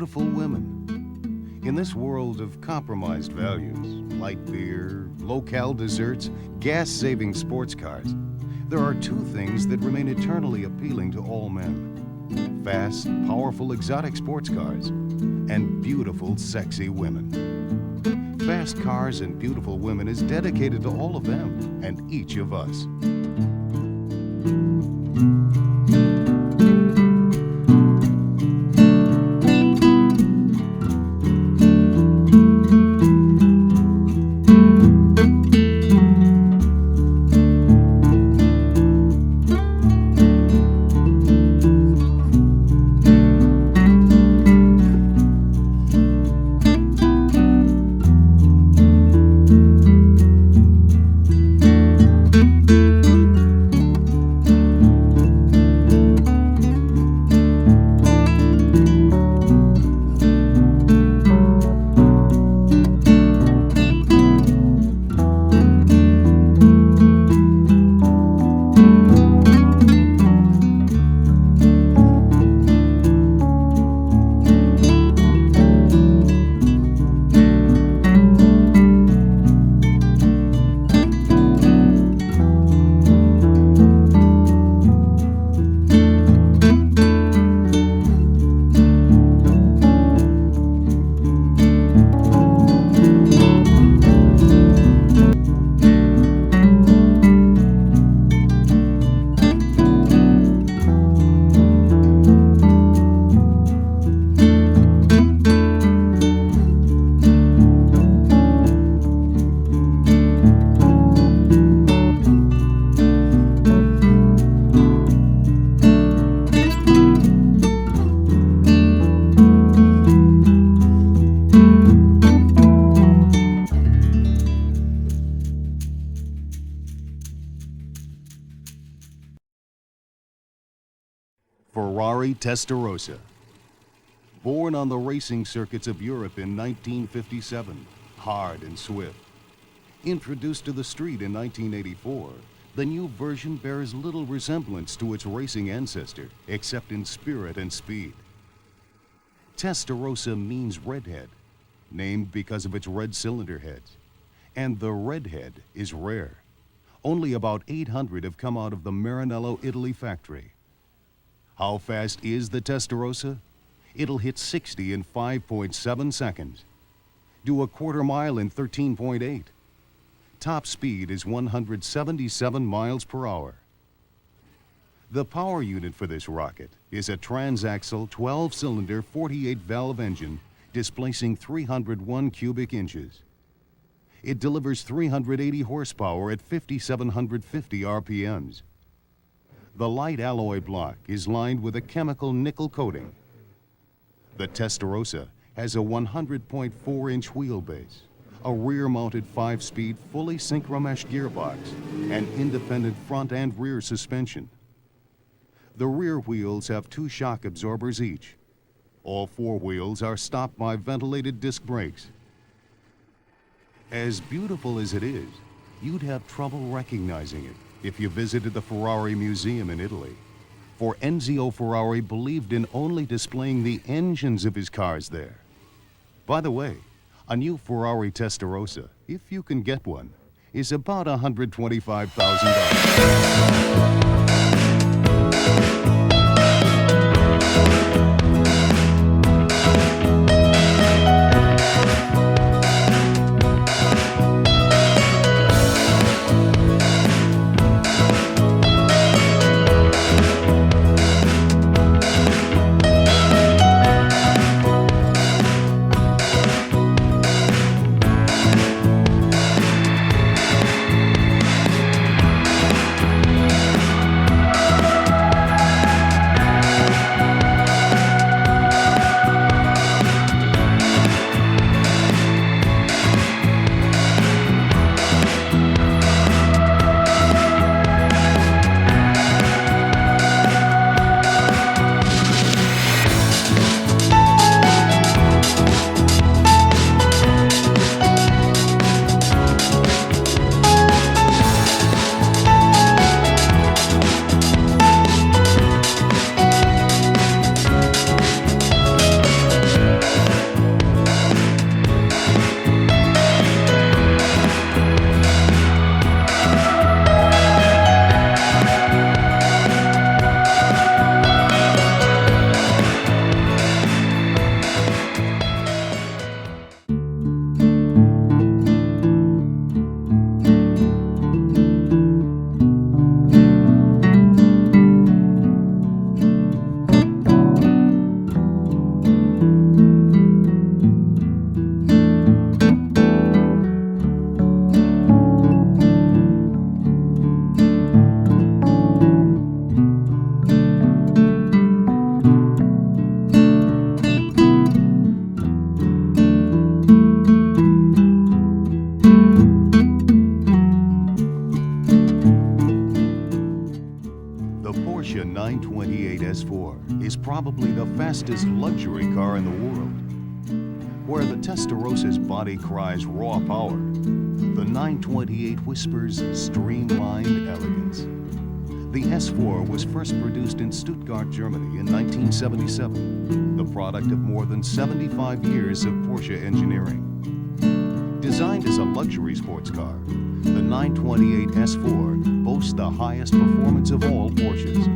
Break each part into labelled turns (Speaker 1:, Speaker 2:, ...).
Speaker 1: beautiful women. In this world of compromised values, light beer, low-cal desserts, gas-saving sports cars, there are two things that remain eternally appealing to all men: fast, powerful, exotic sports cars and beautiful, sexy women. Fast cars and beautiful women is dedicated to all of them and each of us. Ferrari Testarossa. Born on the racing circuits of Europe in 1957, hard and swift. Introduced to the street in 1984, the new version bears little resemblance to its racing ancestor, except in spirit and speed. Testarossa means redhead, named because of its red cylinder heads. And the redhead is rare. Only about 800 have come out of the Maranello, Italy factory. How fast is the Testarossa? It'll hit 60 in 5.7 seconds. Do a quarter mile in 13.8. Top speed is 177 miles per hour. The power unit for this rocket is a transaxle 12-cylinder 48-valve engine displacing 301 cubic inches. It delivers 380 horsepower at 5,750 RPMs. The light alloy block is lined with a chemical nickel coating. The Testarossa has a 100.4-inch wheelbase, a rear-mounted 5-speed fully synchro-mesh gearbox, and independent front and rear suspension. The rear wheels have 2 shock absorbers each. All 4 wheels are stopped by ventilated disc brakes. As beautiful as it is, you'd have trouble recognizing it if you visited the Ferrari Museum in Italy. For Enzo Ferrari believed in only displaying the engines of his cars there. By the way, a new Ferrari Testarossa, if you can get one, is about $125,000. probably the fastest luxury car in the world. Where the Testarosa's body cries raw power, the 928 whispers streamlined elegance. The S4 was first produced in Stuttgart, Germany in 1977, the product of more than 75 years of Porsche engineering. Designed as a luxury sports car, the 928 S4 boasts the highest performance of all Porsches.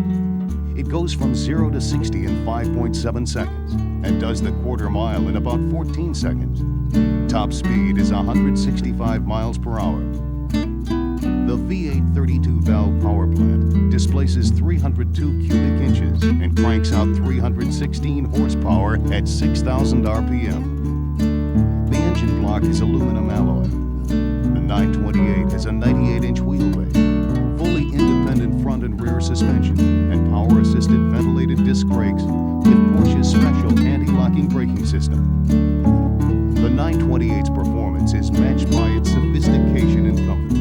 Speaker 1: It goes from 0 to 60 in 5.7 seconds and does the quarter mile in about 14 seconds. Top speed is 165 miles per hour. The V8 32-valve power plant displaces 302 cubic inches and cranks out 316 horsepower at 6,000 RPM. The engine block is aluminum alloy. The 928 has a 98-inch wheelbase, fully independent front and rear suspension, and power-assisted ventilated disc brakes with Porsche's special anti-locking braking system. The 928's performance is matched by its sophistication and comfort.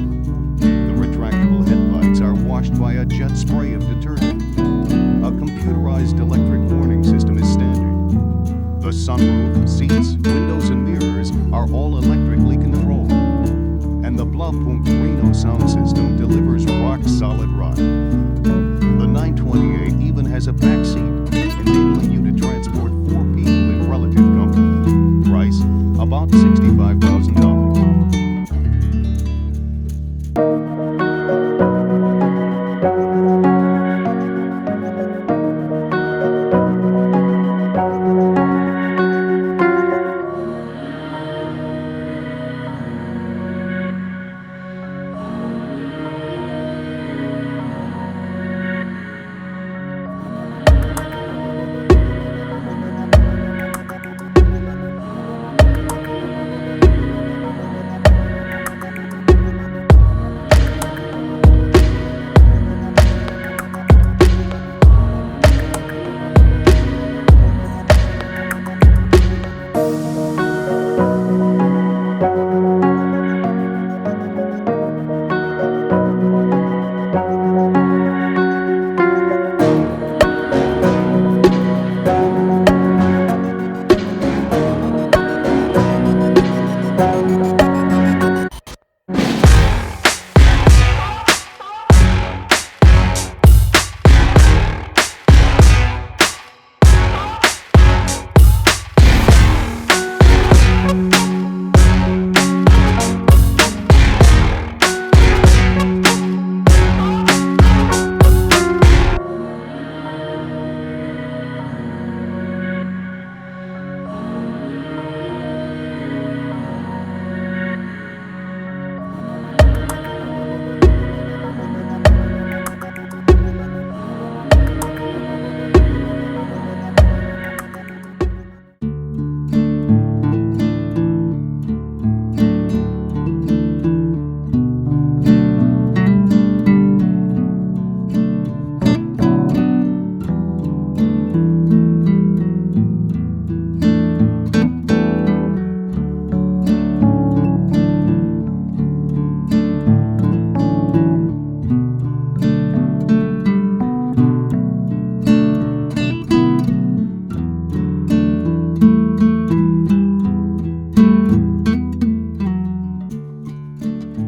Speaker 1: The retractable headlights are washed by a jet spray of detergent. A computerized electric warning system is standard. The sunroof, seats, windows, and mirrors are all electrically controlled. And the Blaupunkt Reno sound system delivers rock-solid ride. The 928 even has a back seat, enabling you to transport 4 people in relative comfort. Price, about $65,000.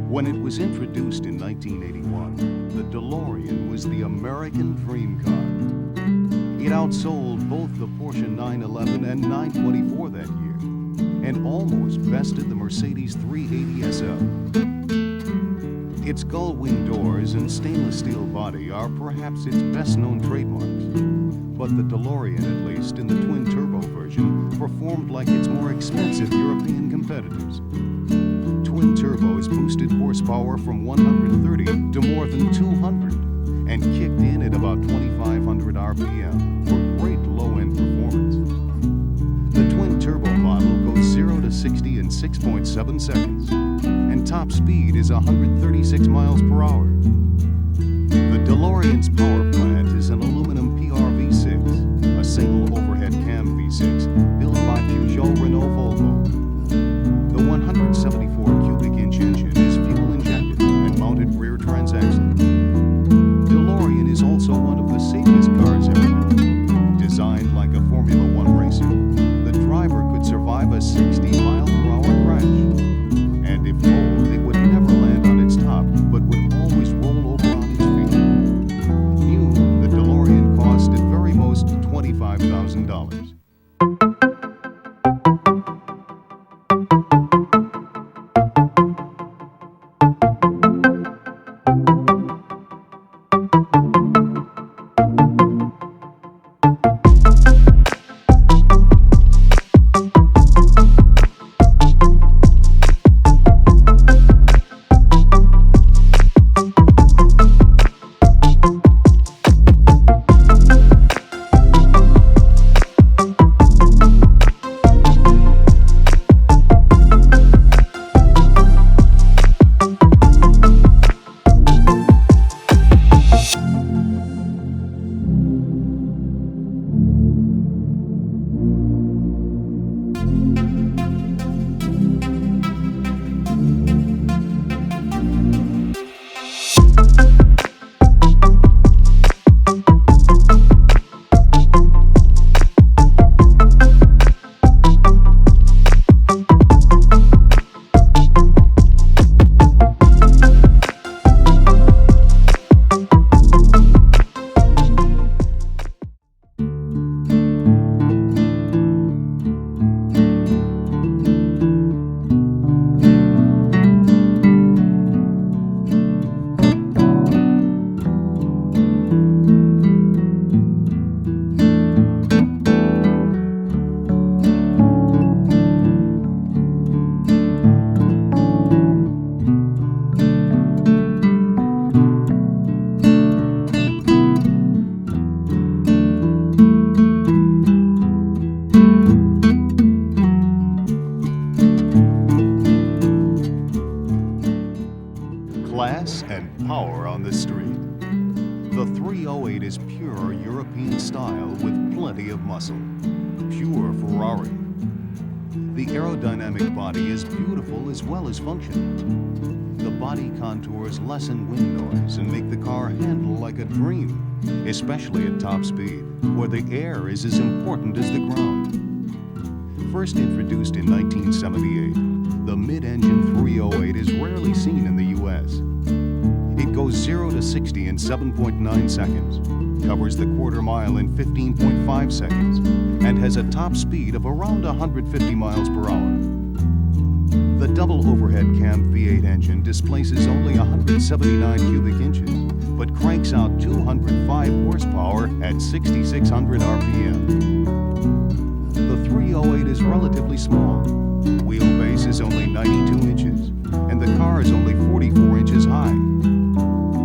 Speaker 1: When it was introduced in 1981, the DeLorean was the American dream car. It outsold both the Porsche 911 and 924 that year, and almost bested the Mercedes 380 SL. Its gull-wing doors and stainless steel body are perhaps its best-known trademarks, but the DeLorean, at least in the twin-turbo version, performed like its more expensive European competitors. Twin turbos boosted horsepower from 130 to more than 200 and kicked in at about 2,500 RPM for great low-end performance. The twin turbo model goes 0 to 60 in 6.7 seconds, and top speed is 136 miles per hour. The DeLorean's power plant is an aluminum PR-V6, a single overhead cam V6 built by Peugeot Renault Volvo. The 174 cubic inch engine is fuel injected and mounted rear transaxle. DeLorean is also one of the safest cars ever built, designed a 60-mile-per-hour crash. And if rolled, it would never land on its top, but would always roll over on its feet. New, the DeLorean cost at very most $25,000. Class and power on the street. The 308 is pure European style with plenty of muscle. Pure Ferrari. The aerodynamic body is beautiful as well as functional. The body contours lessen wind noise and make the car handle like a dream, especially at top speed, where the air is as important as the ground. First introduced in 1978, the mid-engine 308 is rarely seen in the U.S. It goes 0 to 60 in 7.9 seconds, covers the quarter mile in 15.5 seconds, and has a top speed of around 150 miles per hour. The double overhead cam V8 engine displaces only 179 cubic inches, but cranks out 205 horsepower at 6,600 RPM. The 308 is relatively small. Wheelbase is only 92 inches, and the car is only 44 inches high.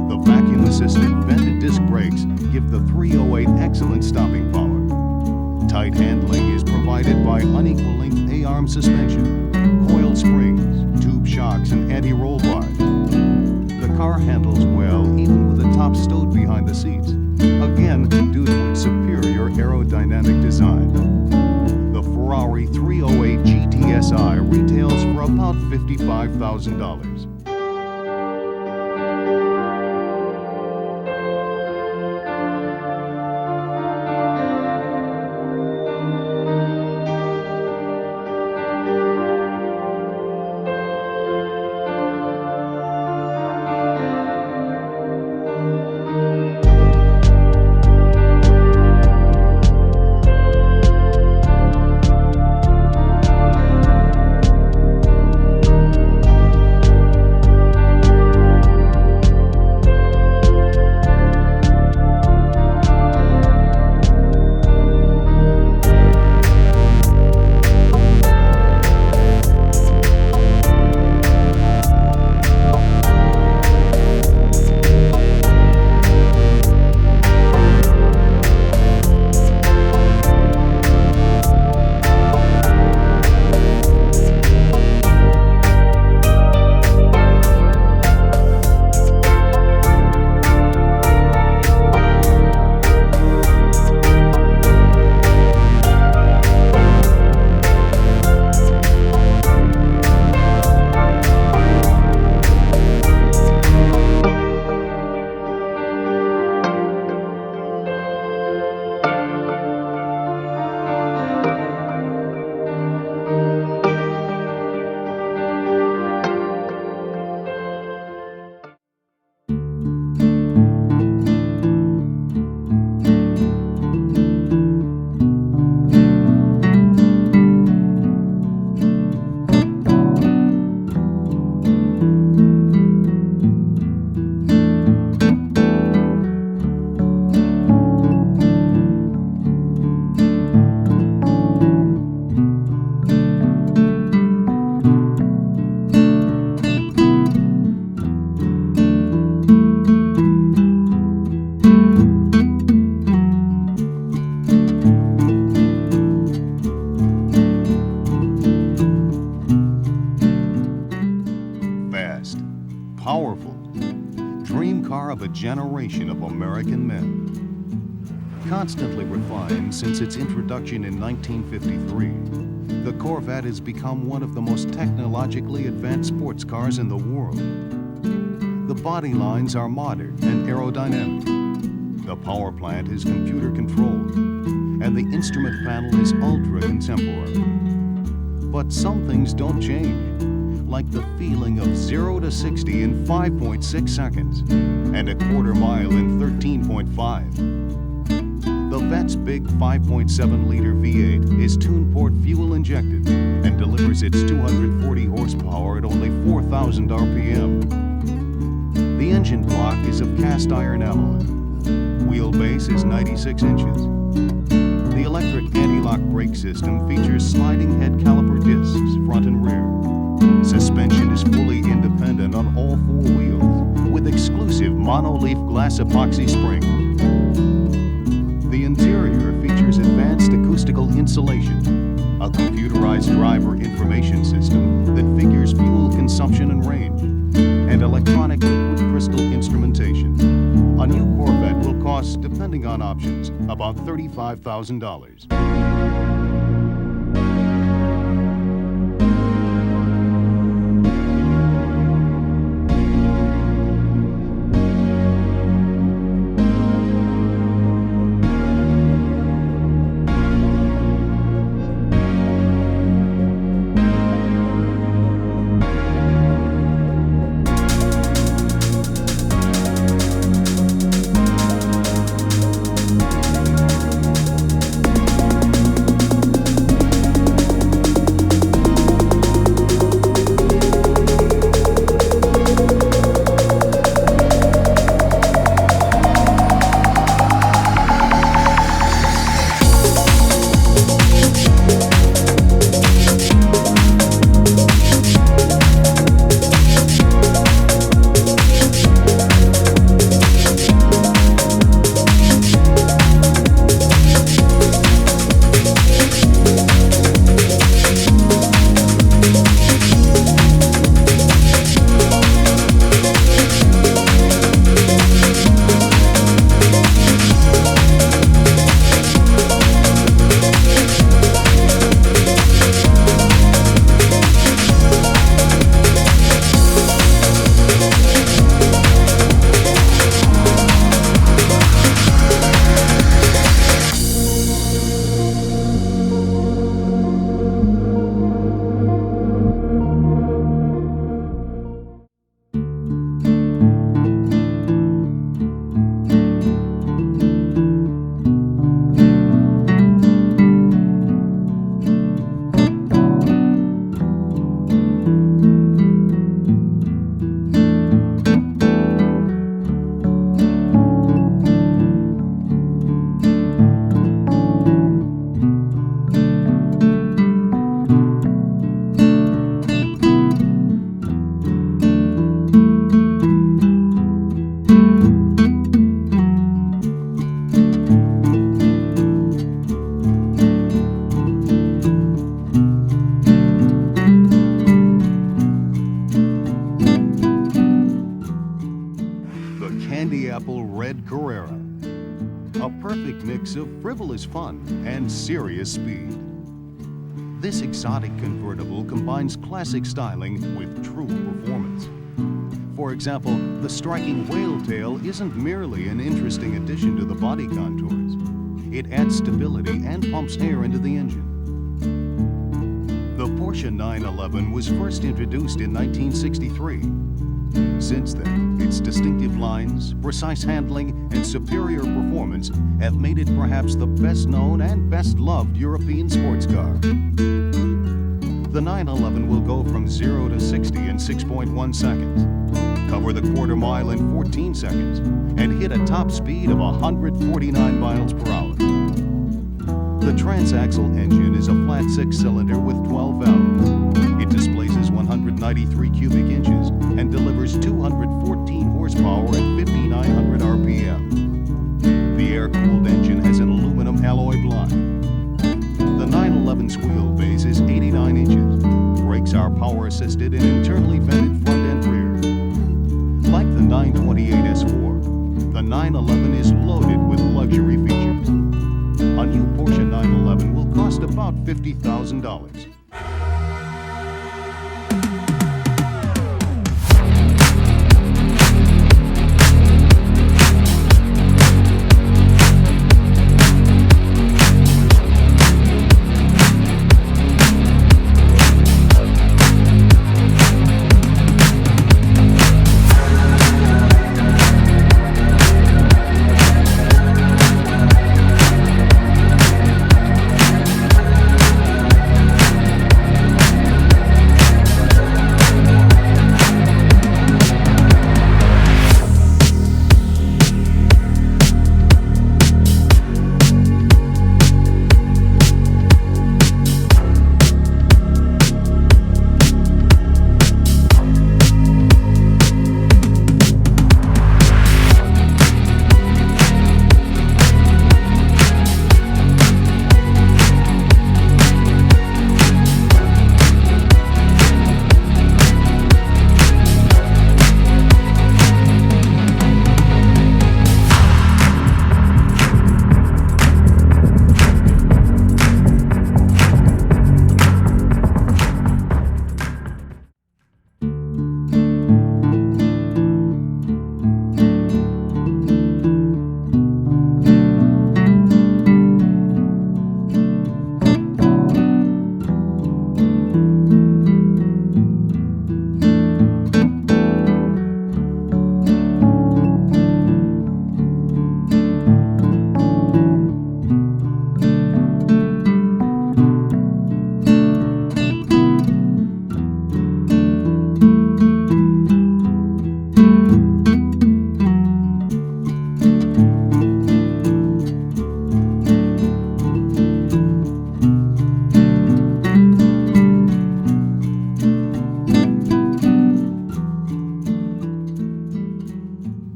Speaker 1: The vacuum-assisted vented disc brakes give the 308 excellent stopping power. Tight handling is provided by unequal length A-arm suspension, coiled springs, tube shocks, and anti-roll bars. The car handles well even with the top stowed behind the seats, again due to its superior aerodynamic design. The Ferrari 308 GTSI retails for about $55,000. of a generation of American men. Constantly refined since its introduction in 1953, the Corvette has become one of the most technologically advanced sports cars in the world. The body lines are modern and aerodynamic. The power plant is computer controlled, and the instrument panel is ultra contemporary. But some things don't change, like the feeling of 0 to 60 in 5.6 seconds and a quarter mile in 13.5. The Vet's big 5.7-liter V8 is tuned-port fuel-injected and delivers its 240 horsepower at only 4,000 RPM. The engine block is of cast iron alloy. Wheelbase is 96 inches. The electric anti-lock brake system features sliding head caliper discs front and rear. Suspension is fully independent on all four wheels with exclusive monoleaf glass epoxy springs. The interior features advanced acoustical insulation, a computerized driver information system that figures fuel consumption and range, and electronic liquid crystal instrumentation. A new Corvette will cost, depending on options, about $35,000. A perfect mix of frivolous fun and serious speed. This exotic convertible combines classic styling with true performance. For example, the striking whale tail isn't merely an interesting addition to the body contours. It adds stability and pumps air into the engine. The Porsche 911 was first introduced in 1963. Since then, its distinctive lines, precise handling, and superior performance have made it perhaps the best-known and best-loved European sports car. The 911 will go from 0 to 60 in 6.1 seconds, cover the quarter mile in 14 seconds, and hit a top speed of 149 miles per hour. The transaxle engine is a flat six-cylinder with 12 valves. It displaces 193 cubic inches and delivers 214 horsepower at 5,900 RPM. The air-cooled engine has an aluminum alloy block. The 911's wheelbase is 89 inches. Brakes are power-assisted and internally vented front and rear. Like the 928 S4, the 911 is loaded with luxury features. A new Porsche 911 will cost about $50,000.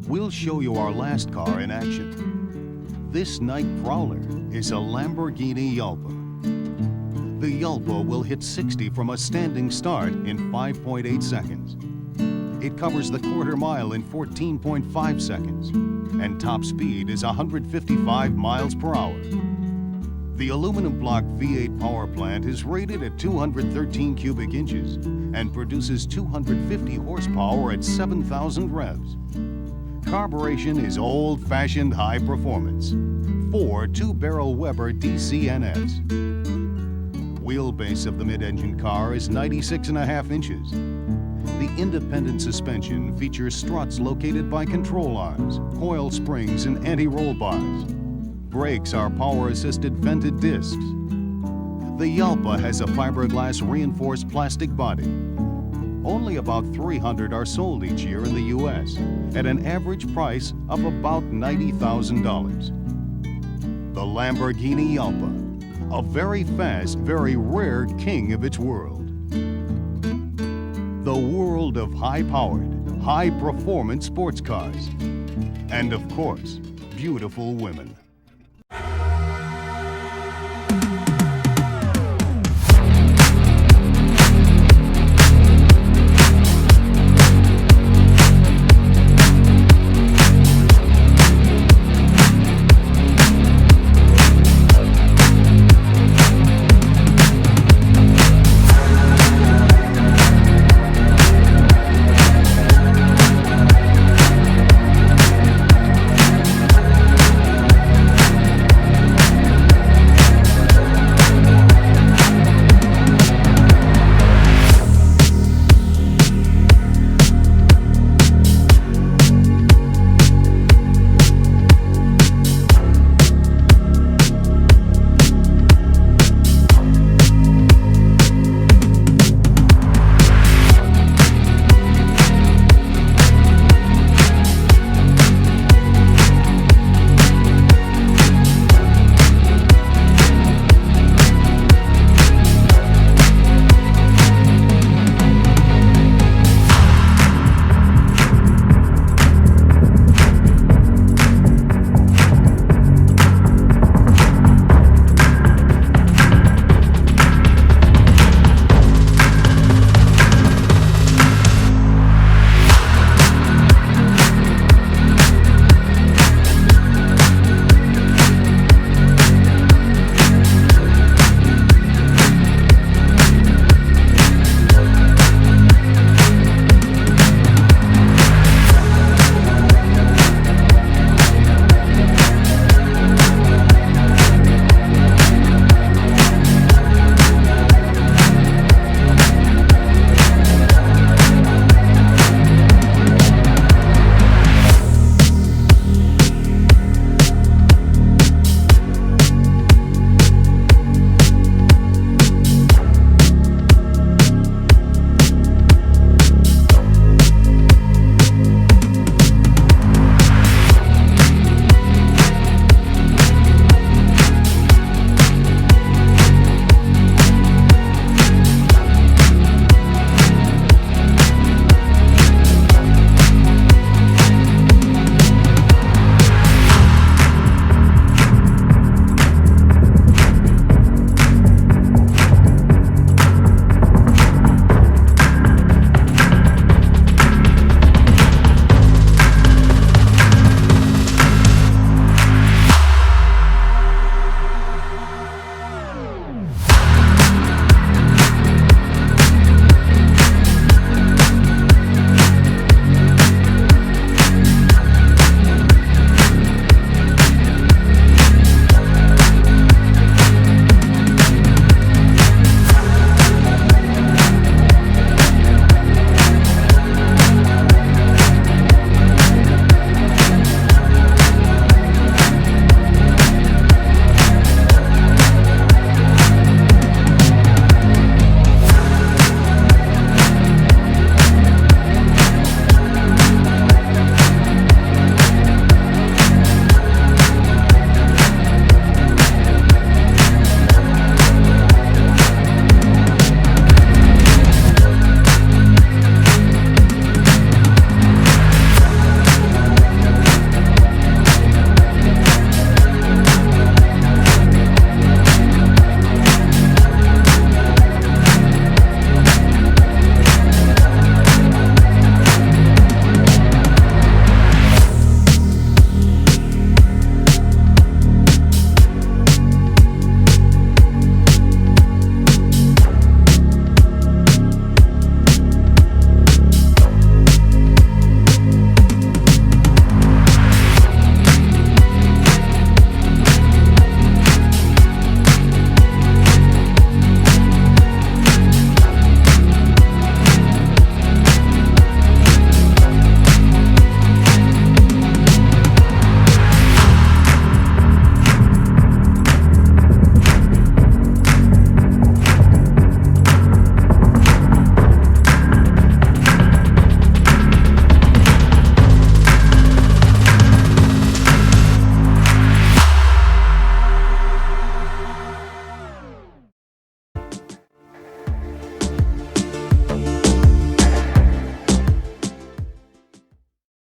Speaker 1: We'll show you our last car in action. This night prowler is a Lamborghini Yalpa. The Yalpa will hit 60 from a standing start in 5.8 seconds. It covers the quarter mile in 14.5 seconds, and top speed is 155 miles per hour. The aluminum block V8 power plant is rated at 213 cubic inches and produces 250 horsepower at 7,000 revs. Carburation is old-fashioned high performance. 4 two-barrel Weber DCNS. Wheelbase of the mid-engine car is 96.5 inches. The independent suspension features struts located by control arms, coil springs, and anti-roll bars. Brakes are power-assisted vented discs. The Yalpa has a fiberglass reinforced plastic body. Only about 300 are sold each year in the U.S. at an average price of about $90,000. The Lamborghini Yalpa, a very fast, very rare king of its world. The world of high-powered, high-performance sports cars. And of course, beautiful women.